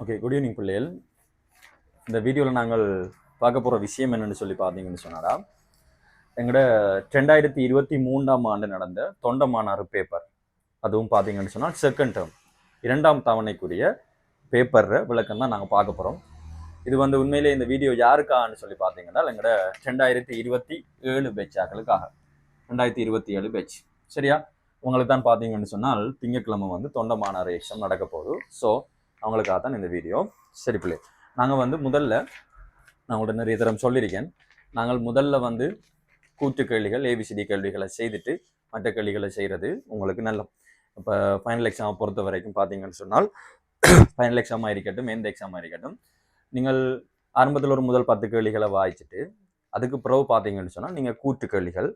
Okay, good evening பிள்ளைகள். இந்த வீடியோவில் நாங்கள் பார்க்க போகிற விஷயம் என்னென்னு சொல்லி பார்த்தீங்கன்னு சொன்னாடா, எங்களோட 2023ஆம் ஆண்டு நடந்த தொண்டமானாறு பேப்பர், அதுவும் பார்த்தீங்கன்னு சொன்னால் செகண்ட் டேர்ம் 2ஆம் தவணைக்குரிய பேப்பர் விளக்கம் தான் நாங்கள் பார்க்க போகிறோம். இது உண்மையிலே இந்த வீடியோ யாருக்கான்னு சொல்லி பார்த்தீங்கன்னா, எங்களோட 2027 பேட்ச் ஆக்களுக்காக 2027 பேட்ச் சரியா. உங்களுக்கு தான் பார்த்தீங்கன்னு சொன்னால் திங்கட்கிழமை தொண்டமானாறு எக்ஸாம் நடக்க போகுது. ஸோ அவங்களுக்காக தான் இந்த வீடியோ. சரி பிள்ளை, நாங்கள் முதல்ல நான் உங்கள்கிட்ட நிறைய தரம் சொல்லியிருக்கேன். நாங்கள் முதல்ல கூட்டு கேள்விகள் ஏபிசிடி கேள்விகளை செய்துட்டு மற்ற கேள்விகளை செய்கிறது உங்களுக்கு நல்ல. இப்போ ஃபைனல் எக்ஸாமை பொறுத்த வரைக்கும் பார்த்தீங்கன்னு சொன்னால் ஃபைனல் எக்ஸாமாக இருக்கட்டும், எந்த எக்ஸாமாக இருக்கட்டும், நீங்கள் ஆரம்பத்தில் ஒரு முதல் 10 கேள்விகளை வாய்ச்சிட்டு அதுக்கு பிறகு பார்த்தீங்கன்னு சொன்னால் நீங்கள் கூட்டு கேள்விகள்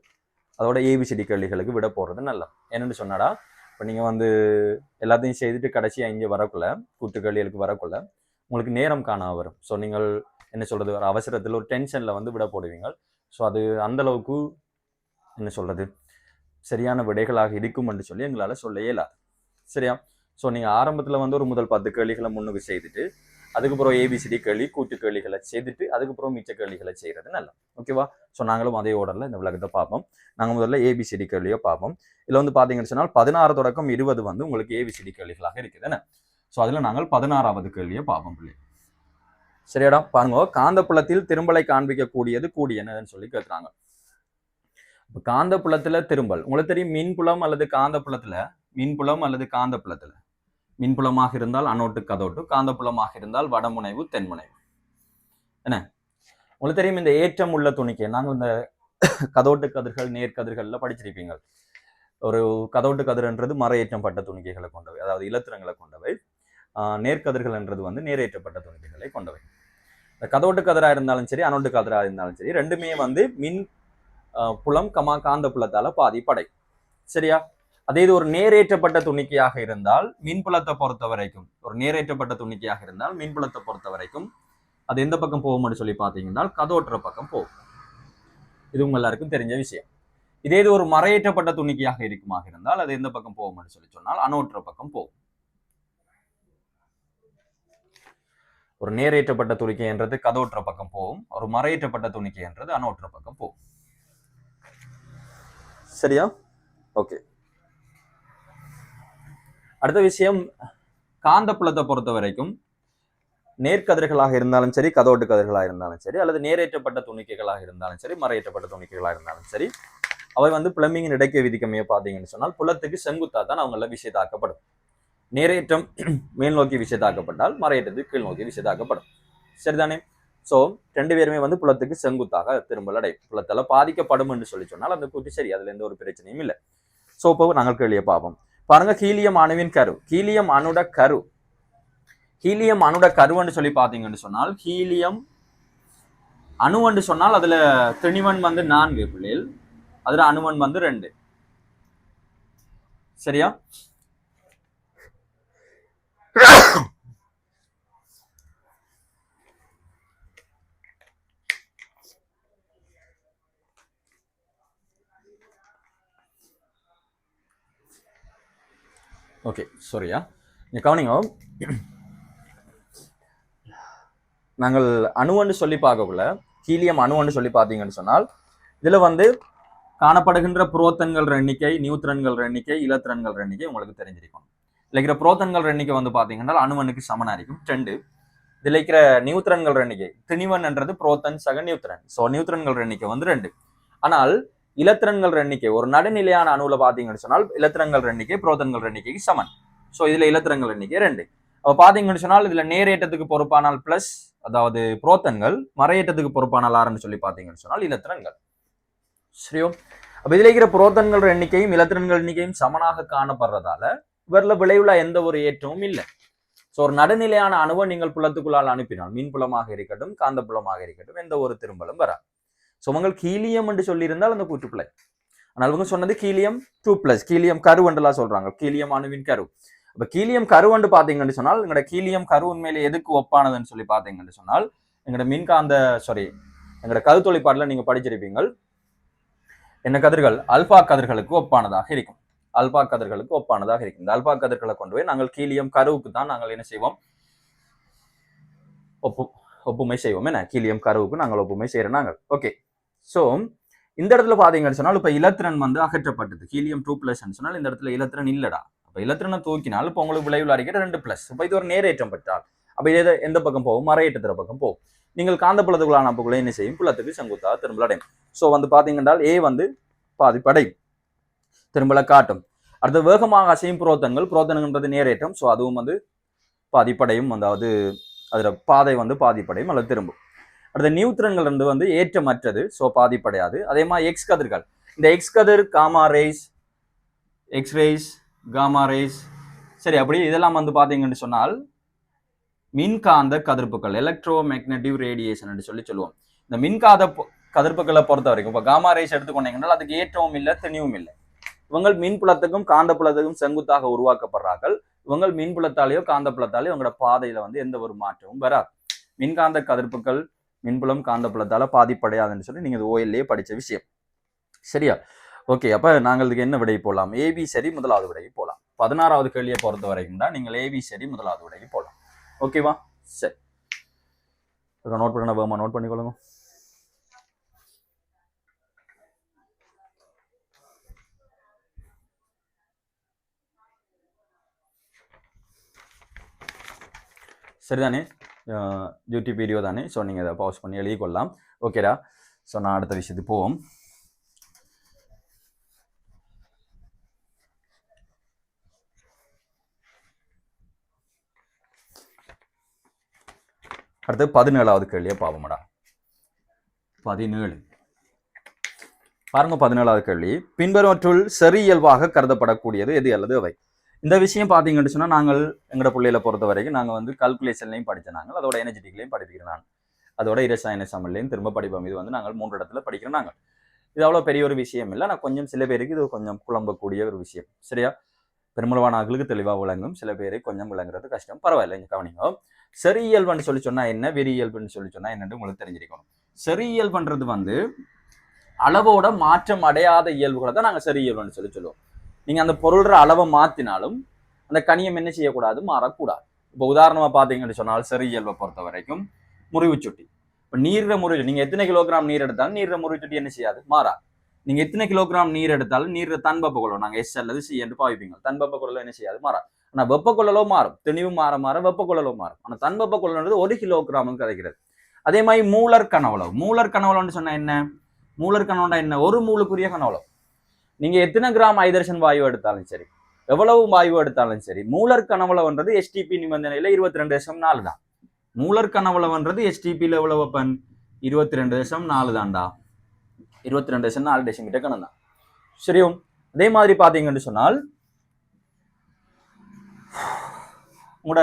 அதோட ஏபிசிடி கேள்விகளுக்கு விட போகிறது நல்ல. என்னென்னு சொன்னாடா, இப்போ நீங்கள் எல்லாத்தையும் செய்துட்டு கடைசியாக இங்கே வரக்குள்ள கூட்டு கேள்விகளுக்கு வரக்குள்ள உங்களுக்கு நேரம் காண வரும். ஸோ நீங்கள் என்ன சொல்கிறது, ஒரு அவசரத்தில் ஒரு டென்ஷனில் விட போடுவீங்க. ஸோ அது அந்தளவுக்கு என்ன சொல்கிறது சரியான விடைகளாக இருக்கும் என்று சொல்லி எங்களால் சொல்ல இயலாது சரியா. ஸோ நீங்கள் ஆரம்பத்தில் ஒரு முதல் 10 கேள்விகளை முன்னுக்கு செய்துட்டு அதுக்கப்புறம் ஏபிசிடி கேள்வி கூட்டு கேள்விகளை செய்துட்டு அதுக்கப்புறம் மிச்ச கேள்விகளை செய்கிறது நல்லா. ஓகேவா. ஸோ நாங்களும் அதே ஆர்டரில் இந்த விளக்கத்தை பார்ப்போம். நாங்கள் முதல்ல ஏபிசிடி கேள்வியை பார்ப்போம். இதில் பார்த்தீங்கன்னு சொன்னால் 16 தொடக்கம் 20 உங்களுக்கு ஏபிசிடி கேள்விகளாக இருக்குதுன்னு. ஸோ அதில் நாங்கள் 16வது கேள்வியை பார்ப்போம் பிள்ளை. சரியாடா, பாருங்க. காந்தப்புலத்தில் திரும்பலை காண்பிக்கக்கூடியது கூடியன்னு சொல்லி கேட்குறாங்க. இப்போ காந்தப்புலத்தில் திரும்பல் உங்களுக்கு தெரியும். மின்புலம் அல்லது காந்தப்புலத்தில் மின்புலம் அல்லது காந்தப்புலத்தில் மின்புலமாக இருந்தால் அனோட்டு கதோட்டு, காந்தப்புலமாக இருந்தால் வடமுனைவு தென்முனைவு. என்ன உங்களுக்கு தெரியும். இந்த ஏற்றம் உள்ள துணிக்கை நாங்கள் இந்த கதோட்டு கதிர்கள் நேர்கதிர்களில் படிச்சிருப்பீங்க. ஒரு கதோட்டு கதிர்ன்றது மறையேற்றம் பட்ட துணிக்கைகளை கொண்டவை, அதாவது இலத்திரங்களை கொண்டவை. நேர்கதிர்கள் என்றது நேரேற்றப்பட்ட துணிக்கைகளை கொண்டவை. இந்த கதோட்டு கதிராக இருந்தாலும் சரி, அனோட்டு கதிராக இருந்தாலும் சரி, ரெண்டுமே மின் புலம் காந்த புலத்தால பாதி படை சரியா. அதே இது ஒரு நேரேற்றப்பட்ட துணிக்கையாக இருந்தால் மின்புலத்தை பொறுத்த வரைக்கும், ஒரு நேரேற்றப்பட்ட துணிக்கையாக இருந்தால் மின்புலத்தை பொறுத்த வரைக்கும் அது எந்த பக்கம் போகும்னு சொல்லி பார்த்தீங்கன்னா கதோட்டுற பக்கம் போகும். இது உங்க எல்லாருக்கும் தெரிஞ்ச விஷயம். இதே இது ஒரு மறையேற்றப்பட்ட துணிக்கையாக இருக்குமாக இருந்தால் அது எந்த பக்கம் போகும்னு சொல்லி சொன்னால் அனோட்டுற பக்கம் போகும். ஒரு நேரேற்றப்பட்ட துணிக்கை என்றது கதோட்டுற பக்கம் போகும், ஒரு மறையேற்றப்பட்ட துணிக்கை என்றது அனோட்டுற பக்கம் போகும் சரியா. ஓகே, அடுத்த விஷயம், காந்தப்புலத்தை பொறுத்த வரைக்கும் நேர்கதிர்களாக இருந்தாலும் சரி, கதோட்டு கதிர்களாக இருந்தாலும் சரி, அல்லது நேரேற்றப்பட்ட துணிக்கைகளாக இருந்தாலும் சரி, மறையேற்றப்பட்ட துணிக்கைகளாக இருந்தாலும் சரி, அவை பிளம்பிங்கின் இடைக்கை விதிக்கமைய பார்த்தீங்கன்னு சொன்னால் புலத்துக்கு செங்குத்தா தான் அவங்கள விஷயத்தாக்கப்படும். நேரேற்றம் மேல் நோக்கி விஷயத்தாக்கப்பட்டால் மறையேற்றத்துக்கு கீழ் நோக்கி விஷயத்தாக்கப்படும் சரிதானே. ஸோ ரெண்டு பேருமே புலத்துக்கு செங்குத்தாக திரும்பல் அடையும். புலத்தால பாதிக்கப்படும் என்று சொல்லி சொன்னால் அந்த கூட்டு சரி, அதுல எந்த ஒரு பிரச்சனையும் இல்லை. ஸோ இப்போ நாங்கள் கேள்வியை பார்ப்போம். பாருங்க, ஹீலியம் அணுவின் கரு, ஹீலியம் அணுட கரு, ஹீலியம் அணுட கருவன்னு சொல்லி பார்த்தீங்கன்னு சொன்னால் ஹீலியம் அணுவன்னு சொன்னால் அதுல திணிவன் 4 பிள்ளைகள், அதுல அணுவன் 2 சரியா. ஓகே, சரியா. நீங்க கவனிங்க, நாங்கள் அணுவன்னு சொல்லி பார்க்கக்குள்ள ஹீலியம் அணுவன்னு சொல்லி பார்த்தீங்கன்னு சொன்னால் இதுல காணப்படுகின்ற புரோத்தன்கள் எண்ணிக்கை, நியூத்ரன்கள் எண்ணிக்கை, இலத்திரன்கள் எண்ணிக்கை உங்களுக்கு தெரிஞ்சிருக்கும். இருக்கிற புரோத்தன்கள் எண்ணிக்கை பார்த்தீங்கன்னா அணுவனுக்கு சமனா இருக்கும் 2. இதுல இருக்கிற நியூத்ரன்கள் எண்ணிக்கை, திணிவன் என்றது புரோத்தன் சக நியூத்ரன். ஸோ நியூத்ரன்கள் எண்ணிக்கை 2. ஆனால் இலத்திரன்கள் எண்ணிக்கை ஒரு நடுநிலையான அணுவில் பார்த்தீங்கன்னு சொன்னால் இலத்திரன்கள் எண்ணிக்கை புரோத்தன்கள் எண்ணிக்கைக்கு சமன். ஸோ இதுல இலத்திரன்கள் எண்ணிக்கை 2. அப்ப பாத்தீங்கன்னு சொன்னால் இதுல நேரேற்றத்துக்கு பொறுப்பானால் பிளஸ், அதாவது புரோத்தன்கள், மறையேற்றத்துக்கு பொறுப்பானால் ஆறுன்னு சொல்லி பாத்தீங்கன்னு சொன்னால் இலத்திரன்கள் சரியோ. அப்ப இதுல இருக்கிற புரோத்தன்கள் எண்ணிக்கையும் இலத்திரன்கள் எண்ணிக்கையும் சமனாக காணப்படுறதால இவர்ல விளைவுல எந்த ஒரு ஏற்றமும் இல்லை. ஸோ ஒரு நடுநிலையான அணுவை நீங்கள் புலத்துக்குள்ளால் அனுப்பினால் மீன் புலமாக இருக்கட்டும் காந்த புலமாக இருக்கட்டும் எந்த ஒரு திரும்பலும் வராது. ஸோ உங்களுக்கு ஹீலியம் என்று சொல்லியிருந்தால் அந்த கூட்டுப்பிள்ளை. ஆனால் இவங்க சொன்னது ஹீலியம் 2+, ஹீலியம் கரு என்றெல்லாம் சொல்றாங்க, ஹீலியம் அணுவின் கரு. அப்ப ஹீலியம் கருவண்டு பாத்தீங்கன்னு சொன்னால் எங்களோட ஹீலியம் கரு உண்மையில எதுக்கு ஒப்பானதுன்னு சொல்லி பாத்தீங்கன்னு சொன்னால் எங்களோட மின்காந்த எங்களோட கருத்தொழிற்பாடுல நீங்க படிச்சிருப்பீங்க. என்ன கதிர்கள் அல்பா கதிர்களுக்கு ஒப்பானதாக இருக்கும், அல்பா கதிர்களுக்கு ஒப்பானதாக இருக்கும். இந்த அல்பா கதிர்களை கொண்டு போய் நாங்கள் ஹீலியம் கருவுக்கு தான் நாங்கள் என்ன செய்வோம், ஒப்புமை செய்வோம். என்ன ஹீலியம் கருவுக்கு நாங்கள் ஒப்புமை செய்கிறோம் நாங்கள். ஓகே, ஸோ இந்த இடத்துல பார்த்தீங்கன்னு சொன்னால் இப்போ இலத்திரன் வந்து அகற்றப்பட்டது. ஹீலியம் 2+ சொன்னால் இந்த இடத்துல இலத்திரன் இல்லடா. அப்போ இலத்திரனை தூக்கினால் இப்போ உங்களுக்கு விளைவில் அடிக்கிற 2+. இப்போ இது ஒரு நேரேற்றம் பெற்றால் அப்போ இதை எந்த பக்கம் போகும்? மறையேற்றத்திற பக்கம் போகும். நீங்கள் காந்தப்புலத்துக்குள்ள அனுப்புக்குள்ள என்ன செய்யும்? புலத்துக்கு செங்குத்தாக திரும்ப அடையும். ஸோ வந்து பார்த்தீங்கன்னா ஏ வந்து பாதிப்படையும், திரும்பல காட்டும். அடுத்து வேகமாக அசையும் புரோத்தனங்கள்ன்றது நேரேற்றம். ஸோ அதுவும் வந்து பாதிப்படையும், அதாவது அதில் பாதை வந்து பாதிப்படையும் அல்லது திரும்பும். அடுத்த நியூட்ரன்கள் வந்து ஏற்றமற்றது. ஸோ பாதிப்படையாது. அதே மாதிரி எக்ஸ் கதிர்கள், இந்த எக்ஸ் கதிர் gamma rays, X rays, gamma rays, சரி அப்படி இதெல்லாம் வந்து பார்த்தீங்கன்னு சொன்னால் மின்காந்த கதிர்ப்புகள், எலக்ட்ரோ மேக்னட்டிவ் ரேடியேஷன் சொல்லுவோம். இந்த மின்காந்த கதிர்ப்புகளை பொறுத்த வரைக்கும் இப்போ காமா ரேஸ் எடுத்துக்கொண்டீங்கன்னா அதுக்கு ஏற்றவும் இல்லை, திணிவும் இல்லை. இவங்க மின்புலத்துக்கும் காந்த புலத்துக்கும் செங்குத்தாக உருவாக்கப்படுறார்கள். இவங்க மின்புலத்தாலேயோ காந்த புலத்தாலேயோ இவங்களோட பாதையில வந்து எந்த ஒரு மாற்றமும் வராது. மின்காந்த கதிர்ப்புகள் மின்புலம் காந்த புலத்தால பாதிப்படையாதுன்னு சொல்லி நீங்க ஓஎல்லே படிச்ச விஷயம். சரியா? ஓகே, அப்ப நாங்கள் இதுக்கு என்ன விடை போடலாம்? ஏபி சரி முதலாவது விடைக்கு போகலாம். 16வது கேள்வியை பொறுத்த வரைக்கும் தான் நீங்கள் ஏபி சரி முதலாவது விடைக்கு போகலாம். ஓகேவா? சரி, நோட் பண்ண வேமா, நோட் பண்ணிக்கொள்ளுங்க. சரிதானே? யூடியூப் வீடியோ தானே. ஸோ நீங்கள் அதை பாஸ் பண்ணி எழுதி கொள்ளலாம். ஓகேடா? ஸோ நான் அடுத்த விஷயத்துக்கு போவோம். அடுத்து 17வது கேள்வியை பாவமடா. 17 பாருங்க. 17வது கேள்வி, பின்வருவற்றுள் சரி இயல்பாக கருதப்படக்கூடியது எது அல்லது அவை? இந்த விஷயம் பார்த்தீங்கன்னு சொன்னால் நாங்கள் எங்களோட பிள்ளைகளை பொறுத்த வரைக்கும் நாங்கள் வந்து கால்குலேஷன்லையும் படித்த நாங்கள், அதோட எனர்ஜெட்டிக்லையும் படிக்கிறோம் நாங்கள், அதோட இரசாயன சமன்லையும் திரும்ப படிப்போம். இது வந்து நாங்கள் 3 இடத்துல படிக்கிறோம் நாங்கள். இது அவ்வளோ பெரிய ஒரு விஷயம் இல்லை. நான் கொஞ்சம் சில பேருக்கு இது கொஞ்சம் குழம்பக்கூடிய ஒரு விஷயம். சரியா? பெருமளவான ஆட்களுக்கு தெளிவாக விளங்கும், சில பேருக்கு கொஞ்சம் விளங்குறது கஷ்டம். பரவாயில்ல, இங்கே கவனிங்க. சரி இயல்புன்னு சொல்லி சொன்னா என்ன, வெறி இயல்புன்னு சொல்லி சொன்னா என்னன்னு உங்களுக்கு தெரிஞ்சிருக்கணும். சரி இயல்புன்றது வந்து அளவோட மாற்றம் அடையாத இயல்புகளை தான் நாங்கள் சரி இயல்புன்னு சொல்லி சொல்லுவோம். நீங்க அந்த பொருள்ற அளவை மாத்தினாலும் அந்த கணியம் என்ன செய்யக்கூடாது? மாறக்கூடாது. இப்போ உதாரணமா பாத்தீங்கன்னு சொன்னால் சரி இயல்பை பொறுத்த வரைக்கும் முறிவு சுட்டி, இப்போ நீர்ற முறிவு, நீங்க எத்தனை கிலோகிராம் நீர் எடுத்தாலும் நீர்ற முறிவு சுட்டி என்ன செய்யாது? மாறாது. நீங்க எத்தனை கிலோகிராம் நீர் எடுத்தாலும் நீர் தன்பப்ப கொள்ளலும், நாங்க எஸ் அல்லது சி என்று பாவிப்பீங்க. தன்பப்ப கொள்ளலும் என்ன செய்யாது? மாறாது. ஆனா வெப்ப கொள்ளலோ மாறும், தெளிவு மாற மாற வெப்ப கொள்ளலோ மாறும். ஆனா தன்பப்ப கொள்ளல்ன்றது 1 கிலோகிராம் கிடைக்கிறது. அதே மாதிரி மூலர் கனவளவு. மூலர் கனவளவுன்னு சொன்னா என்ன? மூலர் கனவுண்டா என்ன? ஒரு மூலுக்குரிய கனவளவு. நீங்க எத்தனை கிராம் ஐதரசன் வாயு எடுத்தாலும் சரி, எவ்வளவு வாயு எடுத்தாலும் சரி, மூலர் கனவளவுன்றது எஸ்டிபி நிபந்தனையில 22.4 தான். மூலர் கனவளவுன்றது எஸ்டிபியில் எவ்வளவு வெப்பன்? 22.4 தான்டா. 22.4 டெசிமீட்டர் கணம் தான். சரியும்? அதே மாதிரி பாத்தீங்கன்னு சொன்னால் உங்களோட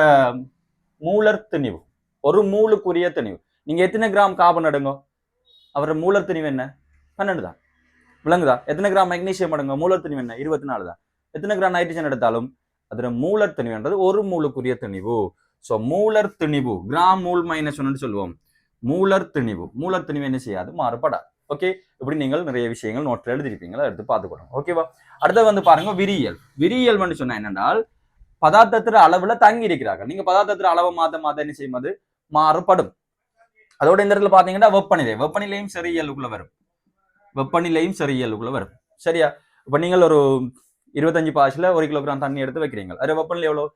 மூலர் திணிவு, ஒரு மூலுக்குரிய திணிவு. நீங்க எத்தனை கிராம் கார்பன் எடுங்க, அவரோட மூலர் திணிவு என்ன? 12 தான். விளங்குதா? எத்தனை கிராம் மெக்னீசியம் எடுங்க, மூலர் திணிவு என்ன? 24 தான். எத்தனை கிராம் நைட்ரஜன் எடுத்தாலும் அதுல மூலர் திணிவுன்றது ஒரு மூலுக்குரிய திணிவு. ஸோ மூலர் திணிவு கிராம் மூல் -1 சொல்லுவோம். மூலர் திணிவு என்ன செய்யாது? மாறுபடாது. ஓகே, இப்படி நீங்கள் நிறைய விஷயங்கள் நோட்டில் எழுதிருப்பீங்களா, எடுத்து பார்த்துக்கணும். ஓகேவா? அடுத்து வந்து பாருங்க விரியல். விரியல் சொன்னா என்னென்றால் பதார்த்தத்திற அளவுல தங்கி இருக்கிறார்கள். நீங்க பதார்த்தத்திற அளவை மாத்த என்ன செய்யும்? அது மாறுபடும். அதோட இந்த இடத்துல பாத்தீங்கன்னா வெப்பநிலையும் சரி இயல்புக்குள்ள வரும். வெப்பநிலையும் சரி இயல்புக்குள்ள வரும். சரியா? இப்ப நீங்கள் ஒரு 25 பாசில 1 கிலோகிராம் தண்ணி எடுத்து வைக்கிறீங்க. அது வெப்பநிலை எவ்வளவு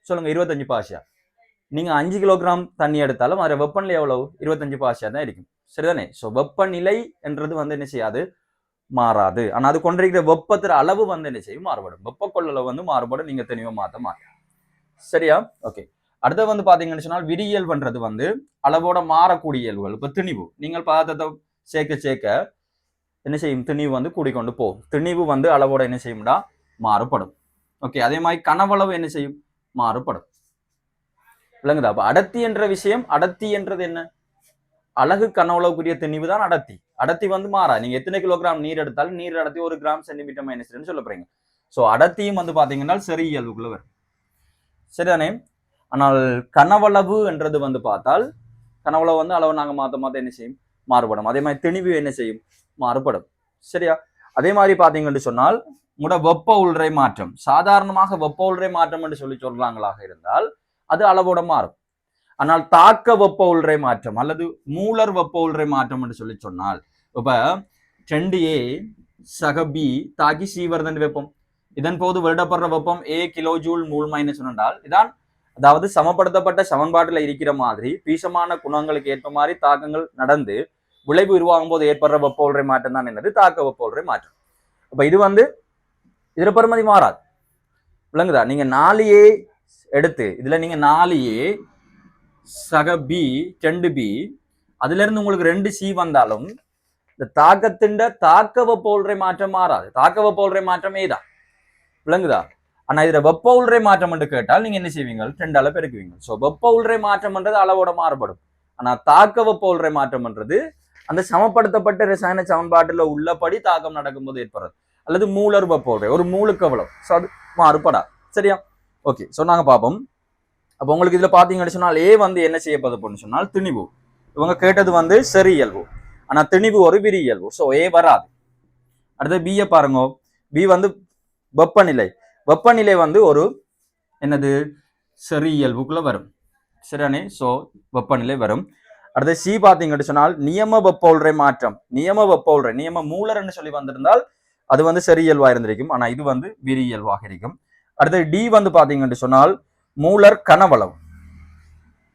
சொல்லுங்க? 25 பாசியா. நீங்க 5 கிலோகிராம் தண்ணி எடுத்தாலும் அது வெப்பநிலை எவ்வளவு? 25 பாசியா தான் இருக்கும். சரிதானே? ஸோ வெப்பநிலை என்றது வந்து என்ன செய்யாது? மாறாது. ஆனா அது கொண்டிருக்கிற வெப்பத்திற அளவு வந்து என்ன செய்யும்? மாறுபடும். வெப்ப கொள்ளளவு வந்து மாறுபடும். நீங்க தெளிவா மாத்த மாட்டீங்க. சரியா? ஓகே. அடுத்து வந்து பாத்தீங்கன்னு சொன்னால் விரியல் பண்றது வந்து அளவோட மாறக்கூடிய இயல்புகள். இப்ப திணிவு, நீங்கள் பதார்த்தத்தை சேர்க்க என்ன செய்யும்? திணிவு வந்து கூடிக்கொண்டு போகும். திணிவு வந்து அளவோட என்ன செய்யும்டா? மாறுபடும். ஓகே, அதே மாதிரி கனவளவு என்ன செய்யும்? மாறுபடும். விளங்குதா? அப்ப அடர்த்தி என்ற விஷயம், அடர்த்தி என்றது என்ன? அழகு கனவளவுக்குரிய திணிவு தான் அடர்த்தி. அடர்த்தி வந்து மாறா. நீங்க எத்தனை கிலோகிராம் நீர் எடுத்தாலும் நீர் அடர்த்தி 1 கிராம் சென்டிமீட்டர் -2 சொல்ல போறீங்க. ஸோ அடர்த்தியும் வந்து பாத்தீங்கன்னா சரி இயல்புக்குள்ள வரும். சரிதானே? ஆனால் கனவளவு என்றது வந்து பார்த்தால் கனவளவு வந்து அளவு நாங்க மாத்த என்ன செய்யும்? மாறுபடும். அதே மாதிரி திணிவு என்ன செய்யும்? மாறுபடும். சரியா? அதே மாதிரி பாத்தீங்கன்னு சொன்னால் உங்களோட வெப்ப உள்றை மாற்றம், சாதாரணமாக வெப்ப உள்றை மாற்றம் என்று சொல்றாங்களாக இருந்தால் அது அளவோட மாறும். ஆனால் தாக்க வெப்ப உள்றை மாற்றம் அல்லது மூலர் வெப்ப உள்றை மாற்றம் என்று சொல்லி சொன்னால் இப்ப 2A சக B தாக்கி C வருதன் வெப்பம். இதன் போது வெளியிடப்படுற வெப்பம் A கிலோ ஜூல் மூல் மைனஸ் என்றால் இதான், அதாவது சமப்படுத்தப்பட்ட சமன்பாட்டில் இருக்கிற மாதிரி பீசமான குணங்களுக்கு ஏற்ப மாதிரி தாக்கங்கள் நடந்து விளைவு உருவாகும் போது ஏற்படுற வெப்ப உள்றை மாற்றம் தான் என்னது தாக்க வெப்ப உள்றை மாற்றம். அப்ப இது இதுல பெறுமதி மாறாது, விளங்குதா? நீங்க 4A எடுத்து இதுல நீங்க 4A சக B 2B அதுல இருந்து உங்களுக்கு 2C வந்தாலும் இந்த தாக்கத்தின் தாக்க வெப்ப உள்றை மாற்றம் மாறாது. தாக்க வெப்ப உள்றை மாற்றம் ஏதான், விளங்குதா? ஆனா இதுல வெப்ப உள்றை மாற்றம் என்று கேட்டால் நீங்க என்ன செய்வீங்க? 2ஆல பெருக்குவீங்க. சோ வெப்ப உள்றை மாற்றம்ன்றது அளவோட மாறுபடும். ஆனா தாக்க வெப்ப உள்றை மாற்றம்ன்றது அந்த சமப்படுத்தப்பட்ட ரசாயன சமன்பாட்டுல உள்ளபடி தாக்கம் நடக்கும்போது ஏற்படுறது. அல்லது மூலர் வெப்ப உள்றை ஒரு மூலுக்கு எவ்வளவு, அது மாறுபடா. சரியா? ஓகே, சோ நாங்க பார்ப்போம். அப்போ உங்களுக்கு இதுல பாத்தீங்கன்னு சொன்னால் A என்ன செய்யப்படுதுன்னு சொன்னால் திணிவு. இவங்க கேட்டது செறி இயல்பு, ஆனா திணிவு ஒரு விரி இயல்பு. சோ A வராது. அடுத்து B பாருங்க. B வெப்பநிலை. வெப்பநிலை ஒரு என்னது செறி இயல்புக்குள்ள வரும். சரியானே? சோ வெப்பநிலை வரும். அடுத்து C பாத்தீங்கன்னு சொன்னால் நியம வெப்ப உள்றை மாற்றம். நியம வெப்ப உள்றை, நியம மூலர்னு சொல்லி வந்திருந்தால் அது செறி இயல்பா இருந்திருக்கும். ஆனா இது விரி இயல்பாக இருக்கும். அடுத்து D பாத்தீங்கன்னு சொன்னால் மூலர் கனவளவு.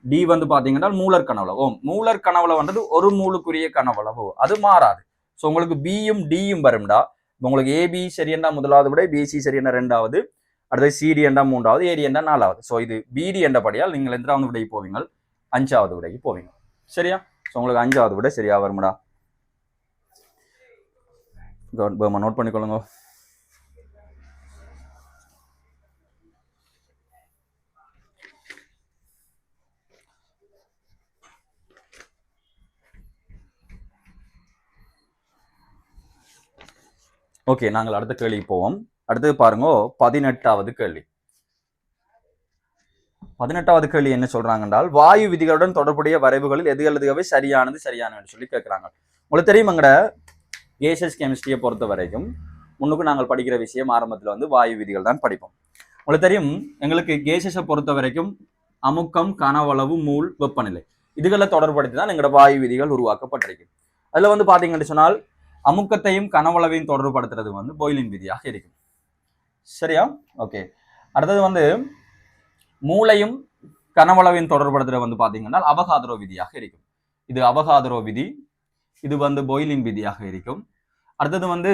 D பாத்தீங்கன்னா மூலர் கனவளவு. மூலர் கனவளவுன்றது ஒரு மூலுக்குரிய கனவளவு, அது மாறாது. சோ உங்களுக்கு Bயும் Dயும் வரும்டா. உங்களுக்கு AB சரியண்டா முதலாவது விட, BC சரியண்டா ரெண்டாவது, அடுத்து CD என்றா மூன்றாவது, AD என்றா நாலாவது. சோ இது BD என்றபடியால் நீங்கள் எத்தனாவது விடைக்கு போவீங்க? 5வது விடைக்கு போவீங்க. சரியா? சோ உங்களுக்கு 5வது விட சரியா வரும்டா. நோட் பண்ணிக்கொள்ளுங்க. ஓகே, நாங்கள் அடுத்த கேள்விக்கு போவோம். அடுத்தது பாருங்க 18வது கேள்வி. 18வது கேள்வி என்ன சொல்றாங்க என்றால் வாயு விதிகளுடன் தொடர்புடைய வரைவுகளில் எதுகளதுவே சரியானது சொல்லி கேட்கிறாங்க. உங்களுக்கு தெரியும், எங்கட கேசஸ் கெமிஸ்ட்ரியை பொறுத்த வரைக்கும் முன்னுக்கு நாங்கள் படிக்கிற விஷயம் ஆரம்பத்தில் வாயு விதிகள் தான் படிப்போம். உங்களுக்கு தெரியும், எங்களுக்கு கேசஸை பொறுத்த வரைக்கும் அமுக்கம், கனவளவு, மூல், வெப்பநிலை இதுகளை தொடர்படுத்தி தான் எங்களோட வாயு விதிகள் உருவாக்கப்பட்டிருக்கு. அதுல பாத்தீங்கன்னு சொன்னால் அமுக்கத்தையும் கனவளவையும் தொடர்புபடுத்துறது பாய்லின் விதியாக இருக்கும். சரியா? ஓகே, அடுத்தது மூளையும் கனவளவையும் தொடர்புபடுத்துறது பாத்தீங்கன்னா அவகாதரோ விதியாக இருக்கும். இது அவகாதரோ விதி, இது பாய்லின் விதியாக இருக்கும். அடுத்தது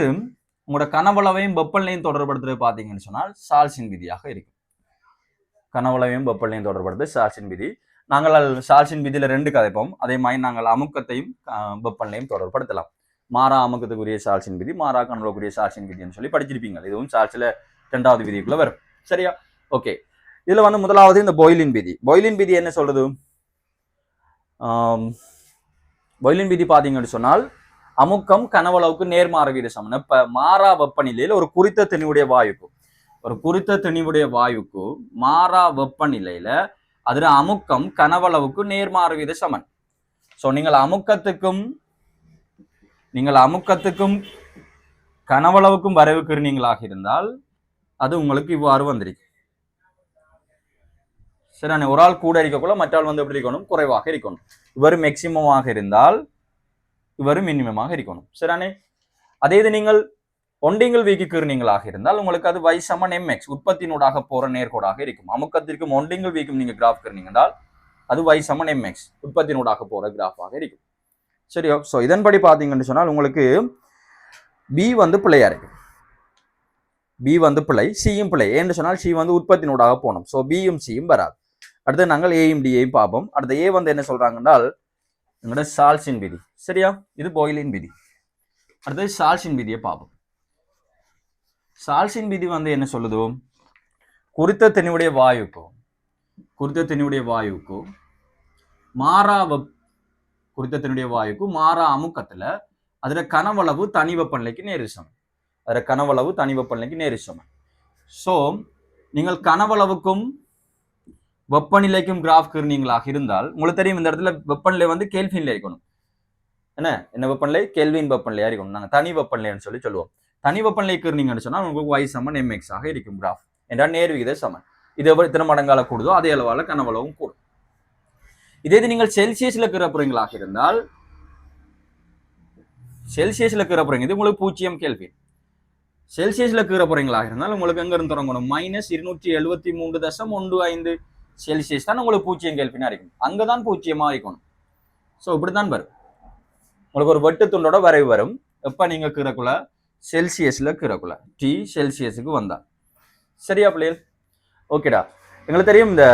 உங்களோட கனவளவையும் வெப்பநிலையும் தொடர்புபடுத்துறது பாத்தீங்கன்னு சொன்னால் சால்சின் விதியாக இருக்கும். கனவளவையும் வெப்பநிலையும் தொடர்புபடுத்து சால்சின் விதி. நாங்கள் சால்சின் விதியில 2 கதைப்போம். அதே மாதிரி நாங்கள் அமுக்கத்தையும் வெப்பநிலையும் தொடர்புபடுத்தலாம். மாறா அமுக்கத்துக்குரிய சால்சின் விதி, மாறா கனவளவுக்குரிய சால்சின் விதின்னு சொல்லி படிச்சிருப்பீங்க. இதுவும் சால்சில 2வது விதிக்குள்ள வரும். சரியா? ஓகே, இதுல முதலாவது இந்த பாய்லின் விதி. பாய்லின் விதி என்ன சொல்றது? பாய்லின் விதி பாத்தீங்கன்னு சொன்னால் அமுக்கம் கனவளவுக்கு நேர்மாறு வீத சமன். இப்ப மாறா வெப்பநிலையில ஒரு குறித்த திணிவுடைய வாயுக்கு மாறா வெப்பநிலையில அதுல அமுக்கம் கனவளவுக்கு நேர்மாறு வீத சமன். சோ நீங்கள் அமுக்கத்துக்கும் கனவளவுக்கும் வரைவுக்குறீங்களாக இருந்தால் அது உங்களுக்கு இவ்வாறு வந்திருக்கு. சரியான? ஒரு ஆள் கூட இருக்கக்குள்ள மற்றால் எப்படி இருக்கணும்? குறைவாக இருக்கணும். இவர் மேக்சிமமாக இருந்தால் இவர் மினிமமாக இருக்கணும். சரியானே? அதே இது நீங்கள் ஒண்டிங்கள் வீக்குறீங்களாக இருந்தால் உங்களுக்கு அது y = mx உற்பத்தினூடாக போற நேர்கோடாக இருக்கும். அமுக்கத்திற்கும் ஒண்டிங்கள் வீக்கும் நீங்க கிராஃப் கறீங்கன்றால் அது y = mx உற்பத்தினூடாக போற கிராஃபாக இருக்கும். சரியோ? சோ இதன்படி பாத்தீங்கன்னு சொன்னால் உங்களுக்கு B பிழையா இருக்கு. B பிழை, Cயும் பிழை. ஏன்னு சொன்னால் C உற்பத்தினூடாக போகணும். சோ Bயும் Cயும் வராது. அடுத்து நாங்கள் Aயும் Dயையும் பார்ப்போம். அடுத்து A என்ன சொல்றாங்கன்றால் எங்களோட சால்சின் விதி. சரியா? இது பாய்லின் விதி. அடுத்து சால்சின் விதியை பார்ப்போம். சால்சின் விதி என்ன சொல்லுது? குறித்த திணிவுடைய வாயுக்கு மாறா அமுக்கத்துல அதுல கனவளவு தனி வெப்பநிலைக்கு நேர் சமன். சோ நீங்கள் கனவளவுக்கும் வெப்பநிலைக்கும் கிராஃப் கீர்னீங்களாக இருந்தால் உங்களுக்கு தெரியும், இந்த இடத்துல வெப்பநிலை கெல்வின்ல இருக்கணும். என்ன வெப்பநிலை? கெல்வின் வெப்பநிலையா இருக்கணும். நாங்க தனி வெப்பநிலைன்னு சொல்லுவோம். தனி வெப்பநிலை கீர்னீங்கன்னு சொன்னா உங்களுக்கு y = mx ஆக இருக்கும் கிராஃப். என்றால் நேர்விகித சமன். இது எத்தனை மடங்கால கூடுதோ அதே அளவால கனவளவும் கூடும். இதே இது நீங்கள் செல்சியஸ்ல கீற போறீங்களாக இருந்தால் செல்சியஸ்ல கீற போறீங்க இது உங்களுக்கு 0 கெல்வின். செல்சியஸ்ல கீற போறீங்களாக இருந்தால் உங்களுக்கு எங்க இருந்து தொடங்கணும் -273.15 செல்சியஸ் தான் உங்களுக்கு 0 கெல்வினா இருக்கும். அங்கதான் 0 இருக்கணும். ஸோ இப்படித்தான் வரும். உங்களுக்கு ஒரு வெட்டு துண்டோட வரைவு வரும். எப்ப நீங்க கீறக்குள்ள செல்சியஸ்ல கீறக்குள்ள டி செல்சியஸுக்கு வந்தா சரியா பிள்ளைகள்? ஓகேடா. எங்களுக்கு தெரியும் இந்த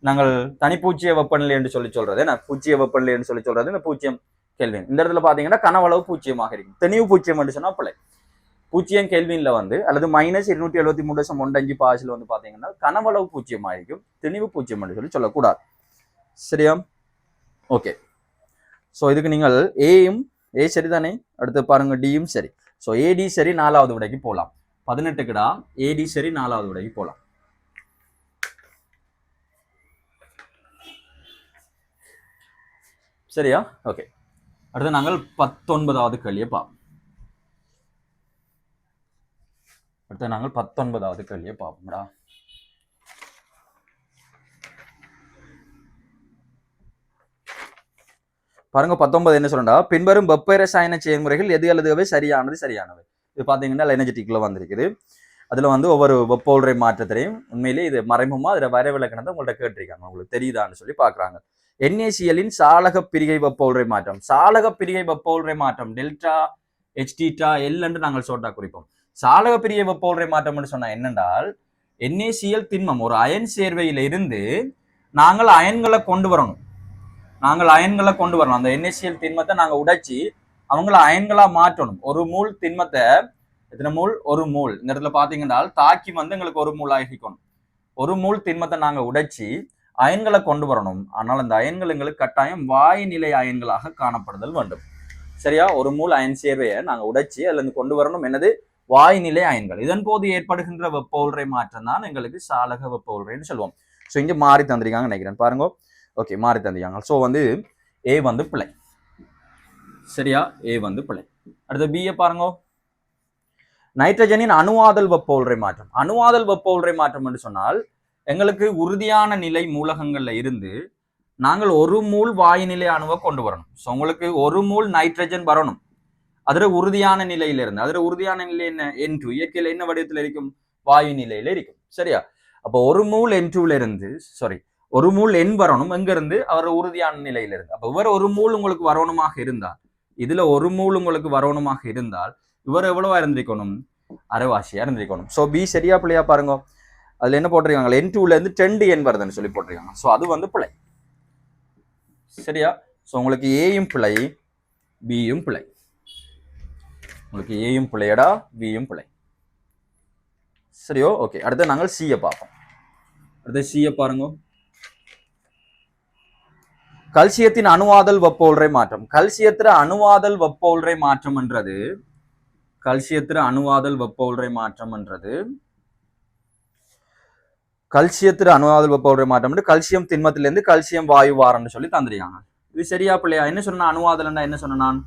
நாங்கள் தனிப்பூச்சிய வெப்பநிலை என்று சொல்றது என்ன பூச்சிய வெப்பநிலை என்று சொல்றது இந்த 0 கெல்வின். இந்த இடத்துல பாத்தீங்கன்னா கனவளவு 0 இருக்கும். தெளிவு 0 என்று சொன்னா பிள்ளை 0 கெல்வின்ல வந்து அல்லது -273.15 பாசில் வந்து பாத்தீங்கன்னா கனவளவு 0 இருக்கும். தெளிவு 0 என்று சொல்லக்கூடாது. சரியா? ஓகே. ஸோ இதுக்கு நீங்கள் ஏ சரிதானே? அடுத்து பாருங்க டியும் சரி. ஸோ ஏடி சரி 4வது விடைக்கு போகலாம். 18க்குடா ஏடி சரி 4வது விடைக்கு போகலாம். சரியா? ஓகே. அடுத்து நாங்கள் 19வது கேள்வியை பார்ப்போம். பாருங்க 19 என்ன சொல்றா, பின்வரும் வெப்ப ரசாயன செயல்முறைகள் எது அல்லது சரியானவை. இது பாத்தீங்கன்னா எனர்ஜெட்டிக்ல வந்திருக்குது. அதுல வந்து ஒவ்வொரு வெப்ப உறை மாற்றத்திலையும் உண்மையிலேயே இது மறைமுகமா அதுல வரைவிலக்கணத்தை உங்கள்ட்ட கேட்டிருக்காங்க. உங்களுக்கு தெரியுதான்னு சொல்லி பாக்குறாங்க. NaCl சாலக பிரிகை வெப்ப உறை மாற்றம். சாலக பிரிகை வெப்ப உறை மாற்றம் டெல்டா HTட்டா எல் என்று நாங்கள் சோட்டா குறிப்போம். சாலக பிரிகை வெப்ப உறை மாற்றம் சொன்னா என்னென்றால் NaCl திண்மம் ஒரு அயன் சேர்வையில இருந்து நாங்கள் அயன்களை கொண்டு வரணும். அந்த NaCl திண்மத்தை நாங்க உடைச்சி அவங்கள அயன்களா மாற்றணும். ஒரு மூல் திண்மத்தை எத்தனை மூல்? ஒரு மூல். இந்த இடத்துல பாத்தீங்கன்னா தாக்கி வந்து எங்களுக்கு ஒரு மூல் ஆகிக்கணும். ஒரு மூல் திண்மத்தை நாங்க உடைச்சி அயன்களை கொண்டு வரணும். ஆனால் அந்த அயன்கள் எங்களுக்கு கட்டாயம் வாயு நிலை அயன்களாக காணப்படுதல் வேண்டும். சரியா? ஒரு மூல் அயன் சேர்வையை நாங்க உடைச்சி அதுல இருந்து கொண்டு வரணும். என்னது? வாயு நிலை அயன்கள். இதன் போது ஏற்படுகின்ற வெப்ப உறை மாற்றம் தான் எங்களுக்கு சாலக வெப்ப உறைன்னு சொல்லுவோம். ஸோ இங்க மாறி தந்திருக்காங்க நினைக்கிறேன். பாருங்க. ஓகே, மாறி தந்திருக்காங்க. ஸோ வந்து ஏ வந்து பிழை. சரியா? ஏ வந்து பிழை. அடுத்து பிஏ பாருங்க. நைட்ரஜனின் அணுவாதல் வெப்ப உறை மாற்றம். அணுவாதல் வெப்ப உறை மாற்றம் என்று சொன்னால் எங்களுக்கு உறுதியான நிலை மூலகங்கள்ல இருந்து நாங்கள் ஒரு மூல் வாயு நிலை அணுவை கொண்டு வரணும். ஸோ உங்களுக்கு ஒரு மூல் நைட்ரஜன் வரணும். அதுல உறுதியான நிலையில இருந்து உறுதியான நிலை என்ன? N2. இயற்கையில என்ன வடிவத்தில் இருக்கும்? வாயு நிலையில இருக்கும். சரியா? அப்போ ஒரு மூல் N2ல இருந்து ஒரு மூல் N வரணும். எங்க இருந்து? அவர் உறுதியான நிலையில இருந்து. அப்ப இவர் ஒரு மூல் உங்களுக்கு வரணுமாக இருந்தால், இதுல ஒரு மூல் உங்களுக்கு வரணுமாக இருந்தால் இவர் எவ்வளவா இருந்திருக்கணும்? அரைவாசியா இருந்திருக்கணும். ஸோ பி சரியா பிள்ளையா பாருங்க. அதுல என்ன போட்டிருக்காங்க? N2ல இருந்து 10N வருதுன்னு சொல்லி போட்டிருக்காங்க. ஸோ அது வந்து பிழை. சரியா? ஸோ உங்களுக்கு ஏயும் பிழை, பியும் பிழை. உங்களுக்கு ஏயும் பிழையடா, பியும் பிழை. சரியோ? ஓகே. அடுத்து நாங்கள் சியை பார்ப்போம். அடுத்து சியை பாருங்க. கல்சியத்தின் அணுவாதல் வெப்ப உறை மாற்றம். கல்சியத்திர அணுவாதல் வெப்ப உறை மாற்றம் என்றது கல்சியம் திண்மத்திலிருந்து கல்சியம் வாயு வாரம்னு சொல்லி தந்திருக்காங்க. இது சரியா பிள்ளையா? என்ன சொன்ன அணுவாதல் என்றா என்ன சொன்ன நான்?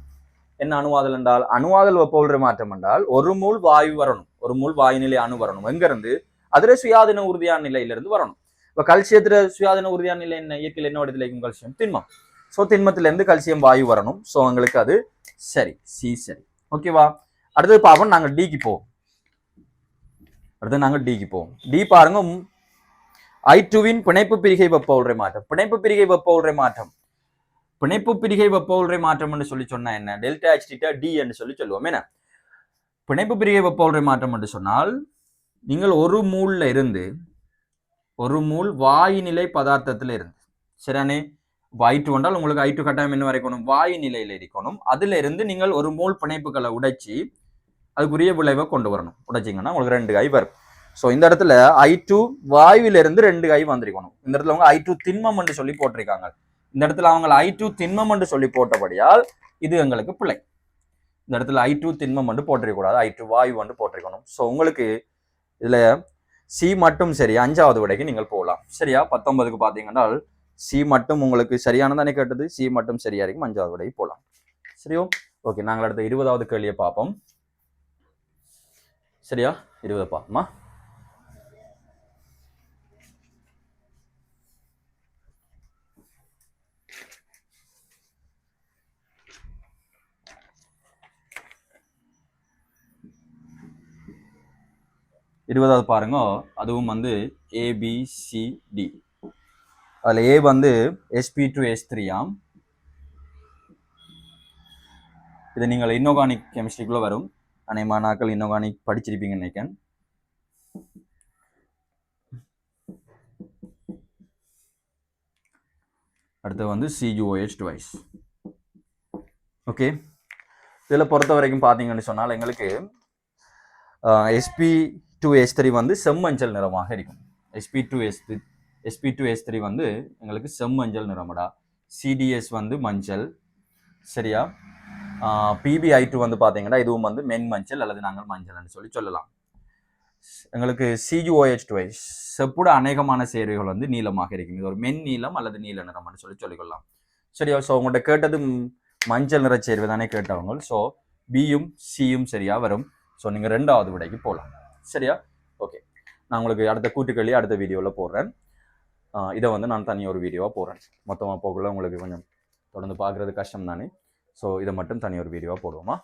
என்ன அணுவாதல் என்றால் அணுவாதல் வெப்ப உறை மாற்றம் என்றால் ஒரு மூல் வாயு வரணும். ஒரு மூல் வாயு நிலை அணு வரணும். எங்க இருந்து? அதுல சுயாதீன உறுதியான நிலையிலிருந்து வரணும். இப்ப கல்சியத்துல சுயாதீன உறுதியான நிலை என்ன? இயற்கையில் என்ன வடிவத்தில் இருக்கும்? கல்சியம் திண்மம். ஸோ திண்மத்திலிருந்து கல்சியம் வாயு வரணும். ஸோ எங்களுக்கு அது சரி, சி சரி. ஓகேவா? அடுத்தது பாப்போம். நாங்கள் டிக்கு போவோம். டி பாருங்க. I2வின் பிணைப்பு பிரிகை வெப்ப உறை மாற்றம். பிணைப்பு பிரிகை வெப்ப உறை மாற்றம் என்று சொல்லி சொன்னா என்ன? டெல்டா HTட்டா டி என்று சொல்லி சொல்லுவோம். என்ன பிணைப்பு பிரிகை வெப்ப உறை மாற்றம் என்று சொன்னால் நீங்கள் ஒரு மூல்ல இருந்து ஒரு மூல் வாயு நிலை பதார்த்தத்தில் இருந்து சரியானே I2 என்றால் உங்களுக்கு I2 கட்டாயம் என்ன வரைக்கணும்? வாயு நிலையில இருக்கணும். அதுல இருந்து நீங்கள் ஒரு மூல் பிணைப்புகளை உடைச்சி அதுக்குரிய விளைவை கொண்டு வரணும். உடைச்சிங்கன்னா உங்களுக்கு 2 கை வரும். ஸோ இந்த இடத்துல I2 வாயுவில இருந்து 2 கை வந்திருக்கணும். இந்த இடத்துல அவங்க I2 திண்மம் என்று சொல்லி போட்டிருக்காங்க. இந்த இடத்துல அவங்க I2 திண்மம் என்று சொல்லி போட்டபடியால் இது எங்களுக்கு பிழை. இந்த இடத்துல I2 திண்மம் என்று போட்டிருக்கக்கூடாது. I2 வாயு என்று போட்டிருக்கணும். ஸோ உங்களுக்கு இதுல சி மட்டும் சரி. 5வது விடைக்கு நீங்கள் போகலாம். சரியா? 19க்கு பாத்தீங்கன்னா சி மட்டும் உங்களுக்கு சரியானதானே கேட்டது. சி மட்டும் சரியா இருக்கும். 5வது விடைக்கு போகலாம். சரியோ? ஓகே. நாங்கள் அடுத்த 20வது கேள்வியை பார்ப்போம். சரியா? 20 பார்ப்போமா? 20வது பாருங்க, அதுவும் வந்து ABCD. அதில் A வந்து sp2s3 ஆம். இது நீங்கள் இன்ஆர்கானிக் கெமிஸ்ட்ரிக்குள்ள வரும். அநேகமான நாட்கள் இன்ஆர்கானிக் படிச்சிருப்பீங்கன்னு நினைக்கிறேன். அடுத்து வந்து CuOH twice. ஓகே, இதில் பொறுத்த வரைக்கும் பார்த்தீங்கன்னு சொன்னால் எங்களுக்கு sp2s3 வந்து செம்மஞ்சள் நிறமாக இருக்கும். sp2s3 வந்து எங்களுக்கு செம்மஞ்சள் நிறமடா. CDS வந்து மஞ்சள், சரியா? PbI2 வந்து பார்த்தீங்கன்னா இதுவும் வந்து மென் மஞ்சள் அல்லது நாங்கள் மஞ்சள்னு சொல்லலாம். எங்களுக்கு CuOH twice செப்புட அநேகமான சேர்வைகள் வந்து நீளமாக இருக்கும். இது ஒரு மென் நீளம் அல்லது நீல நிறம்னு சொல்லிக்கொள்ளலாம். சரியா? ஸோ உங்கள்கிட்ட கேட்டது மஞ்சள் நிற சேர்வை தானே கேட்டவங்க. ஸோ பியும் சியும் சரியா வரும். ஸோ நீங்கள் 2வது விடைக்கு போகலாம். சரியா? ஓகே, நான் உங்களுக்கு அடுத்த கூட்டுக்களி அடுத்த வீடியோவில் போடுறேன். இதை வந்து நான் தனியாக ஒரு வீடியோவாக போடுறேன். மொத்தமாக போகல உங்களுக்கு கொஞ்சம் தொடர்ந்து பார்க்குறது கஷ்டம் தானே. ஸோ இதை மட்டும் தனியாக ஒரு வீடியோவாக போடுவோமா?